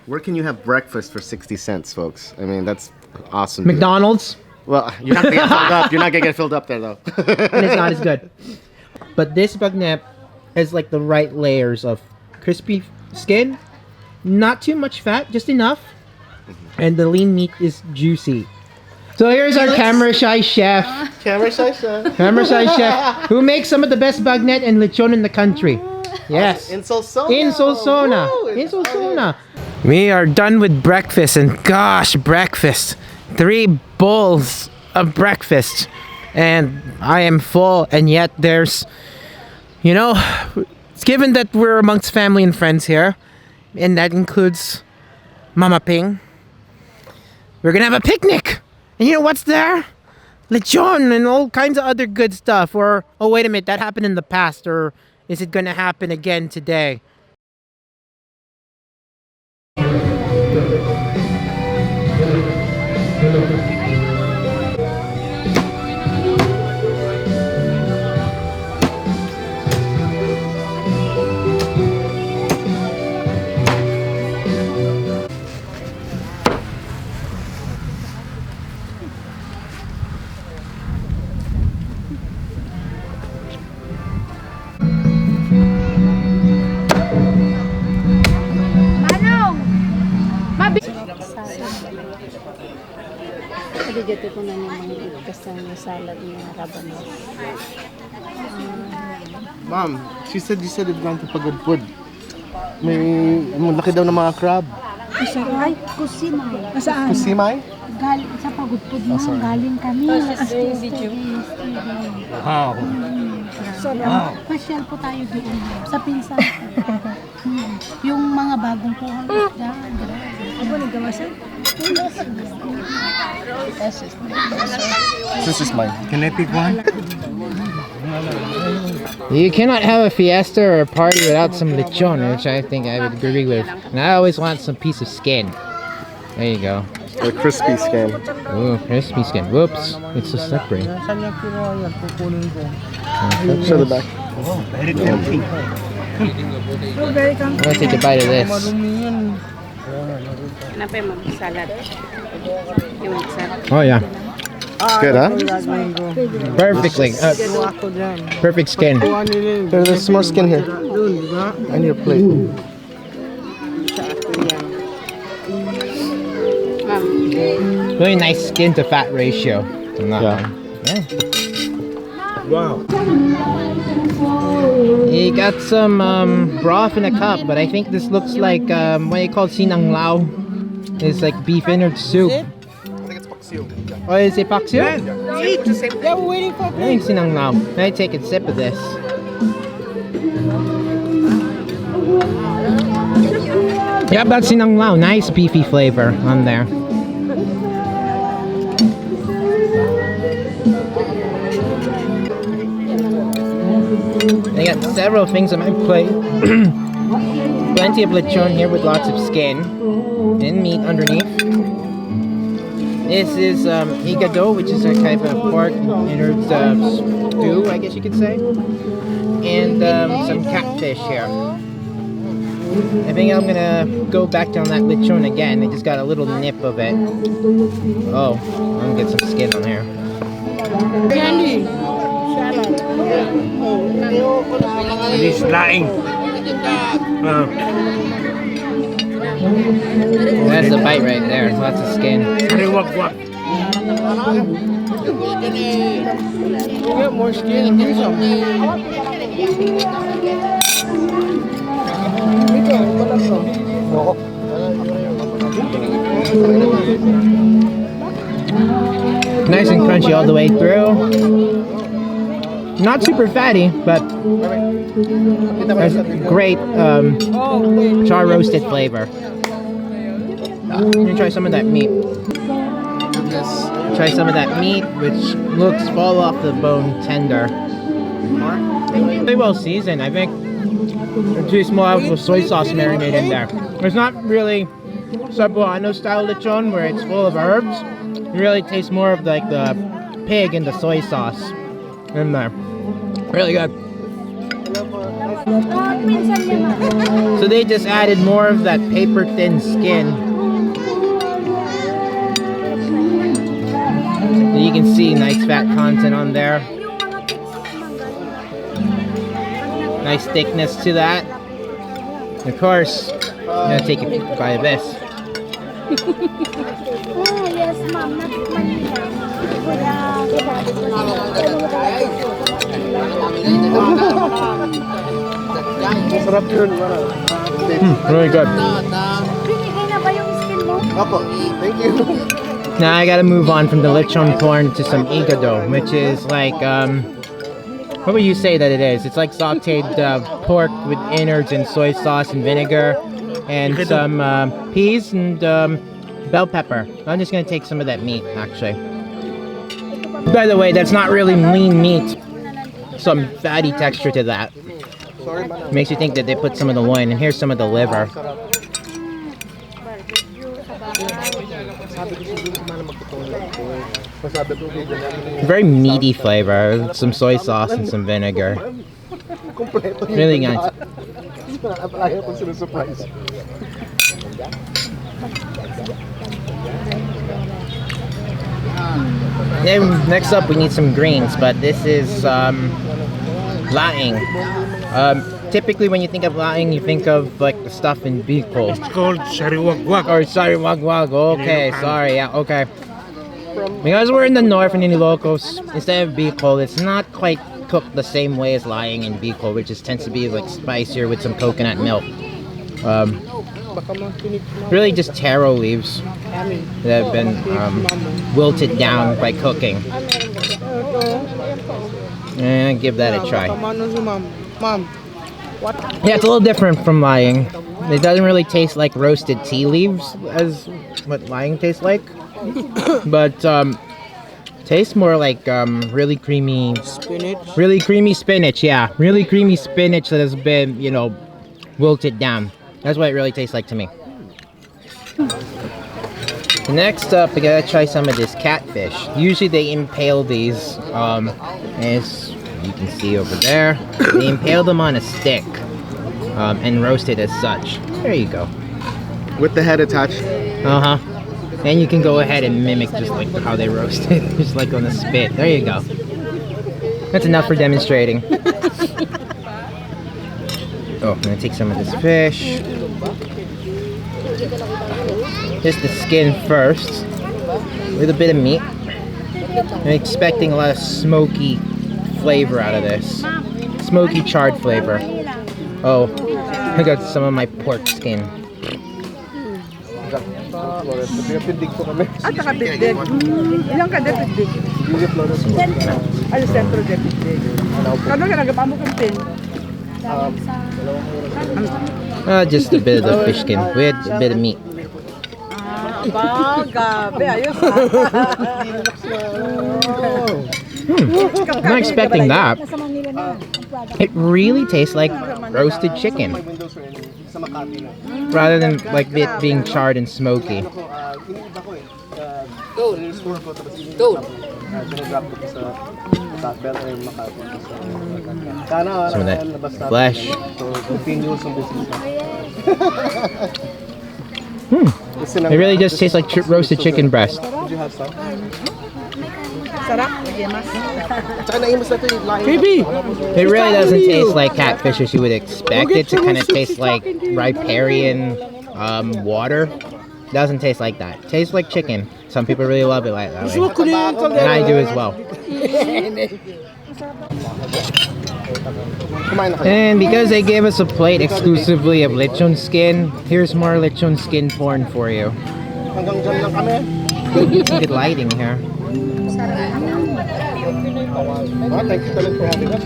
Where can you have breakfast for 60 cents, folks? I mean, that's awesome. McDonald's? Well, you're not gonna get filled up. You're not gonna get filled up there, though. And it's not as good. But this bagnet has like the right layers of crispy skin, not too much fat, just enough, and the lean meat is juicy. So here's our camera shy chef. Camera shy chef. Camera shy chef, who makes some of the best bagnet and lechon in the country. Yes. In Solsona. In Solsona. Woo, In Solsona. We are done with breakfast, and gosh, breakfast. 3 bowls of breakfast. And I am full, and yet there's, you know, it's given that we're amongst family and friends here, and that includes Mama Ping. We're gonna have a picnic. And you know what's there? Lechon and all kinds of other good stuff. Or, oh wait a minute, that happened in the past, or is it gonna happen again today? Dito ko na naman kasama yung salad niya, rabanos. Mom, she said you said you've gone to Pagudpud. May laki daw ng mga crab. Ay, kusimay. Saan? Kusimay? Galing sa Pagudpud na, galing kami. Wow. So, pasyal po tayo doon sa pinsan. Yung mga bagong kuhan dyan. Ako nagkawasan? This is mine. Can I pick one? You cannot have a fiesta or a party without some lechon, which I think I would agree with. And I always want some piece of skin. There you go. The crispy skin. Ooh, crispy skin. Whoops, it's so slippery. Show the back. I'm gonna take a bite of this. Oh yeah, It's good, huh? perfectly. Perfect skin. There's some more skin here. On your plate. Really nice skin to fat ratio. Yeah. Yeah. Wow. You got some broth in a cup, but I think this looks like what you call sinang lao. It's like beef innards soup. I think it's paksiw. Oh, is it paksiw? Yeah, we're waiting for I think sinang lao. Can I take a sip of this? Yeah, that's sinang lao. Nice beefy flavor on there. I got several things on my plate. Plenty of lechon here with lots of skin and meat underneath. This is Inká-dough, which is a type of pork innards stew, I guess you could say. And some catfish here. I think I'm gonna go back down that lechon again. I just got a little nip of it. Oh, I'm gonna get some skin on here. candy. He's lying. That's a bite right there. Lots of skin. What? Get more skin. Do some. Nice and crunchy all the way through. Not super fatty, but has great char roasted flavor. Let me try some of that meat. Try some of that meat, which looks fall off the bone tender. Very well seasoned. I think there's too small of soy sauce marinade in there. It's not really Cebuano style lechon where it's full of herbs. You really taste more of like the pig and the soy sauce in there. Really good. Minsan niya ma. So they just added more of that paper thin skin. You can see nice fat content on there. Nice thickness to that. Of course, I'm gonna take a bite of this. Oh, yes, ma'am. Not Manila. Masarap yun. Really good. Binigay na ba yung skin mo? Apo, thank you. Now I gotta move on from the lechon porn to some Inká-dough, which is like, what would you say that it is? It's like sauteed pork with innards and soy sauce and vinegar and some peas and bell pepper. I'm just gonna take some of that meat, actually. By the way, that's not really lean meat. Some fatty texture to that. Makes you think that they put some of the loin, and here's some of the liver. Very meaty flavor, some soy sauce and some vinegar. Really nice. Then next up we need some greens, but this is laing. Typically when you think of laing, you think of like the stuff in bicol. It's called sariwagwag. Or sariwagwag. Okay, sorry. Yeah, okay. Because we're in the north and in Ilocos, instead of bicol, it's not quite cooked the same way as laing in bicol, which just tends to be like spicier with some coconut milk. Really just taro leaves that have been wilted down by cooking. And give that a try. Yeah, it's a little different from laing. It doesn't really taste like roasted tea leaves as what laing tastes like. But tastes more like really creamy spinach. Really creamy spinach, yeah. Really creamy spinach that has been, you know, wilted down. That's what it really tastes like to me. Next up, we gotta try some of this catfish. Usually they impale these, as you can see over there. They impale them on a stick and roast it as such. There you go. With the head attached. Uh-huh. And you can go ahead and mimic just like how they roast it, just like on the spit. There you go. That's enough for demonstrating. Oh, I'm gonna take some of this fish. Just the skin first, with a bit of meat. I'm expecting a lot of smoky flavor out of this. Smoky charred flavor. Oh, I got some of my pork skin. At nakabitdig. Ilang ka depitdig? Ay, sentro depitdig. Kano ka nagapamo kang pin? Just a bit of the fish skin with a bit of meat. Gabi, ayos. I'm not expecting that. It really tastes like roasted chicken, rather than like it being charred and smoky. Some of that flesh. It really just tastes like roasted chicken breast. It really doesn't taste like catfish as you would expect it to kind of taste like riparian water. Doesn't taste like that. It tastes like chicken. Some people really love it like that way. And I do as well. And because they gave us a plate exclusively of lechon skin, here's more lechon skin porn for you. Good lighting here. Thank you for having us,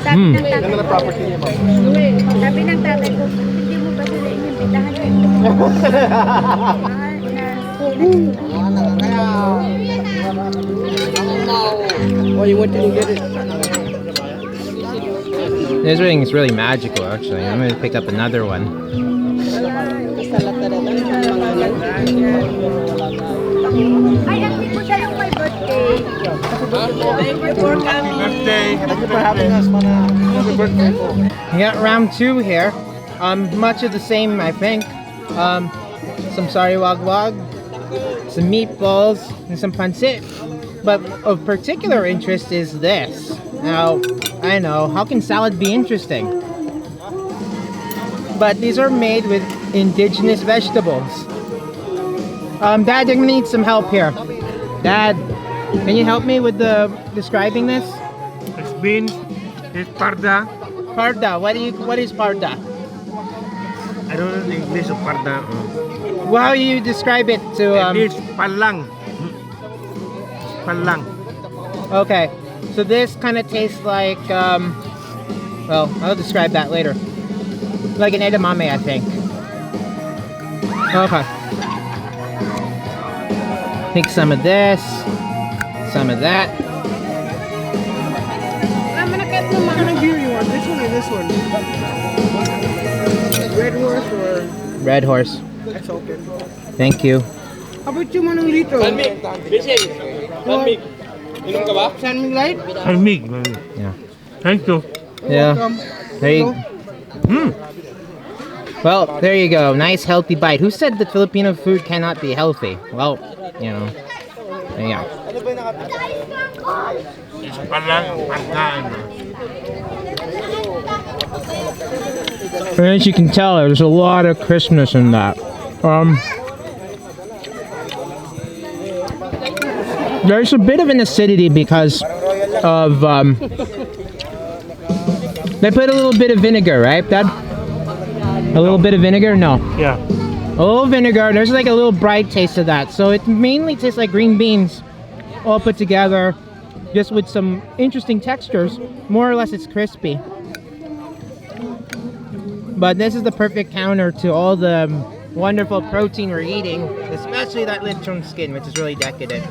Sabi ng tatay ko, hindi mo ba sila inimbitahan Oh, you went to get it? This ring is really magical, actually. I'm gonna pick up another one. Ay, ang ko dahil may birthday. Thank you for having us, mana. Happy birthday po. We got round 2 here. Much of the same, I think. Some sariwagwag, some meatballs, and some pancit. But of particular interest is this. Now, I know, how can salad be interesting? But these are made with indigenous vegetables. Dad, I'm gonna need some help here. Dad, can you help me with describing this? It's beans, it's parda. Parda, what is parda? I don't know the English of parda. Well, how do you describe it to It is palang. Palang. Okay, so this kind of tastes like, well, I'll describe that later. Like an edamame, I think. Okay. Take some of this, some of that. What kind of beer you want? This one or this one? Red horse or... Red horse. That's okay. Thank you. How about you, Manong Lito? San Mig Light? Palmig. Yeah. Thank you. Yeah. Welcome. There you. Well, there you go. Nice healthy bite. Who said that Filipino food cannot be healthy? Well, you know. There you go. It's palang parda. And as you can tell, there's a lot of crispness in that. There's a bit of an acidity because of they put a little bit of vinegar, right, Dad? A little bit of vinegar? No. Yeah. A little vinegar. There's like a little bright taste of that. So it mainly tastes like green beans all put together, just with some interesting textures. More or less it's crispy. But this is the perfect counter to all the wonderful protein we're eating, especially that lechon skin, which is really decadent.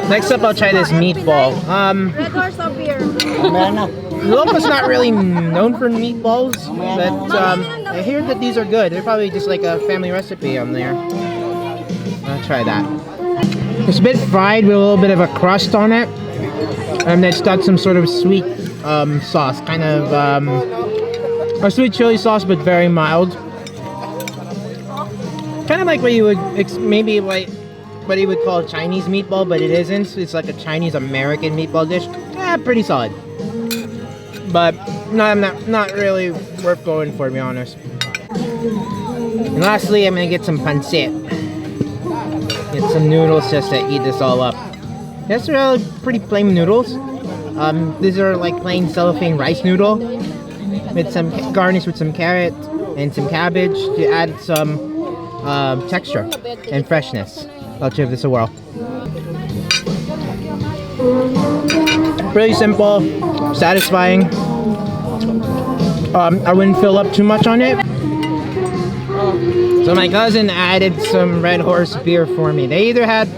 Next up, I'll try this meatball. Red horse or beer? Ilocos not really known for meatballs, but I hear that these are good. They're probably just like a family recipe on there. I'll try that. It's a bit fried with a little bit of a crust on it, and it's got some sort of sweet sauce, kind of a sweet chili sauce, but very mild. Kind of like what you would maybe like what you would call a Chinese meatball, but it isn't. It's like a Chinese American meatball dish. Pretty solid, but no, I'm not really worth going for, to be honest. And lastly, I'm gonna get some pancit. Get some noodles just to eat this all up. That's really pretty plain noodles. These are like plain cellophane rice noodle with some garnished with some carrot and some cabbage to add some texture and freshness. I'll give this a whirl. Pretty simple, satisfying. I wouldn't fill up too much on it. So my cousin added some Red Horse beer for me. They either had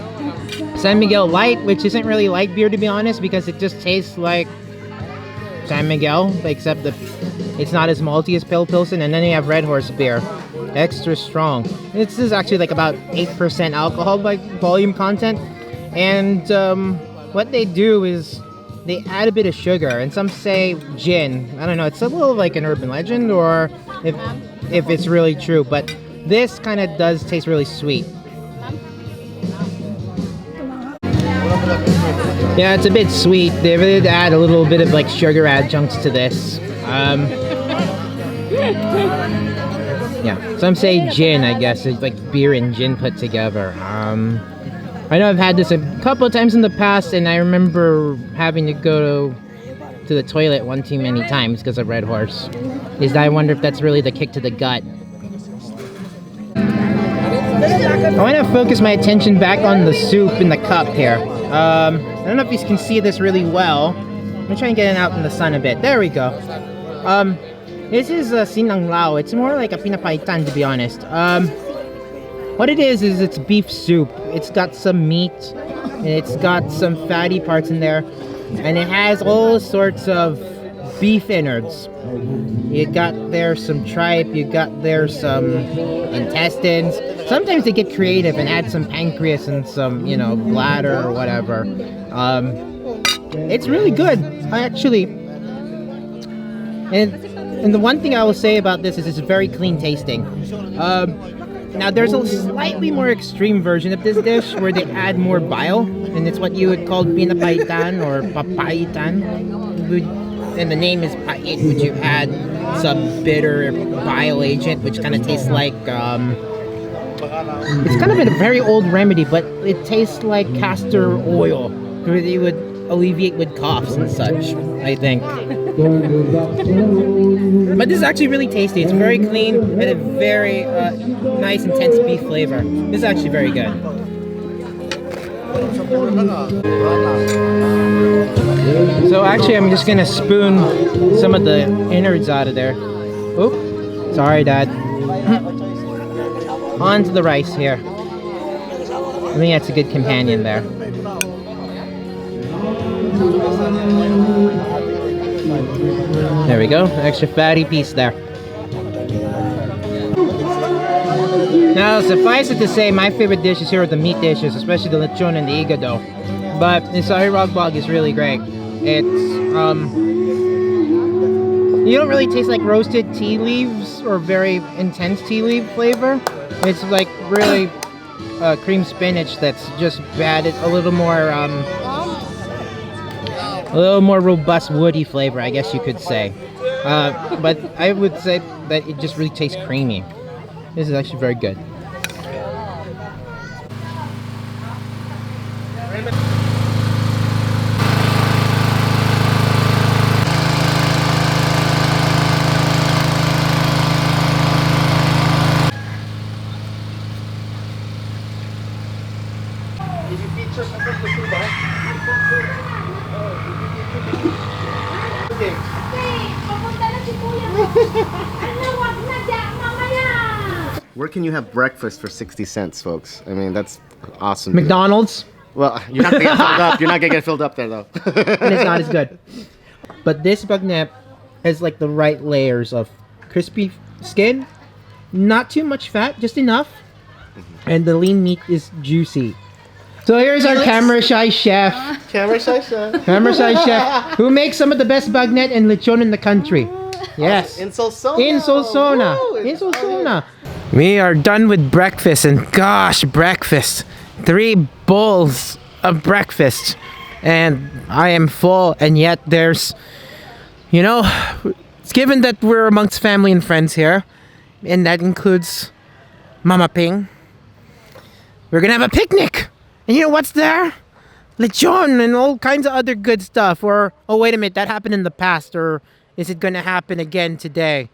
San Miguel Light, which isn't really light beer to be honest, because it just tastes like San Miguel, except that it's not as malty as Pale Pilsen. And then they have Red Horse beer, extra strong. This is actually like about 8% alcohol by volume content. And what they do is they add a bit of sugar, and some say gin. I don't know, it's a little like an urban legend, or if it's really true, but this kind of does taste really sweet. Yeah, it's a bit sweet. They really add a little bit of like sugar adjuncts to this. Yeah, some say gin, I guess. It's like beer and gin put together. I know I've had this a couple of times in the past, and I remember having to go to the toilet one too many times because of Red Horse. I wonder if that's really the kick to the gut. I want to focus my attention back on the soup in the cup here. I don't know if you can see this really well. I'm gonna try and get it out in the sun a bit. There we go. This is a sinang lao. It's more like a pinapaitan, to be honest. What it is it's beef soup. It's got some meat, and it's got some fatty parts in there, and it has all sorts of beef innards. You got there some tripe, you got there some intestines. Sometimes they get creative and add some pancreas and some, you know, bladder or whatever. It's really good, actually. And the one thing I will say about this is it's very clean tasting. Now there's a slightly more extreme version of this dish where they add more bile, and it's what you would call pinapaitan or papaitan. And the name is pait, which you add some bitter bile agent, which kind of tastes like it's kind of a very old remedy, but it tastes like castor oil, where you would alleviate with coughs and such, I think. But this is actually really tasty. It's very clean and a very nice, intense beef flavor. This is actually very good. So actually, I'm just gonna spoon some of the innards out of there. Oop, sorry, Dad. Onto the rice here. I think that's a good companion there. There we go, extra fatty piece there. Now, suffice it to say, my favorite dishes here are the meat dishes, especially the lechon and the Inká-dough. But the sarirogbog is really great. It's, you don't really taste like roasted tea leaves or very intense tea leaf flavor. It's like really cream spinach that's just added a little more robust woody flavor, I guess you could say. But I would say that it just really tastes creamy. This is actually very good. Where can you have breakfast for 60 cents, folks? I mean, that's awesome. McDonald's, Well, you're not gonna get filled up. You're not gonna get filled up there, though. and it's not as good. But this bagnet has like the right layers of crispy skin, not too much fat, just enough, and the lean meat is juicy. So here's our camera shy chef. Camera shy, chef. Camera shy chef, who makes some of the best bagnet and lechon in the country. Yes. In Solsona. In Solsona. Woo! In Solsona. We are done with breakfast, and gosh, breakfast. 3 bowls of breakfast. And I am full, and yet there's, you know, it's given that we're amongst family and friends here, and that includes Mama Ping. We're gonna have a picnic. And you know what's there? Lechon and all kinds of other good stuff. Or, oh wait a minute, that happened in the past, or is it gonna happen again today?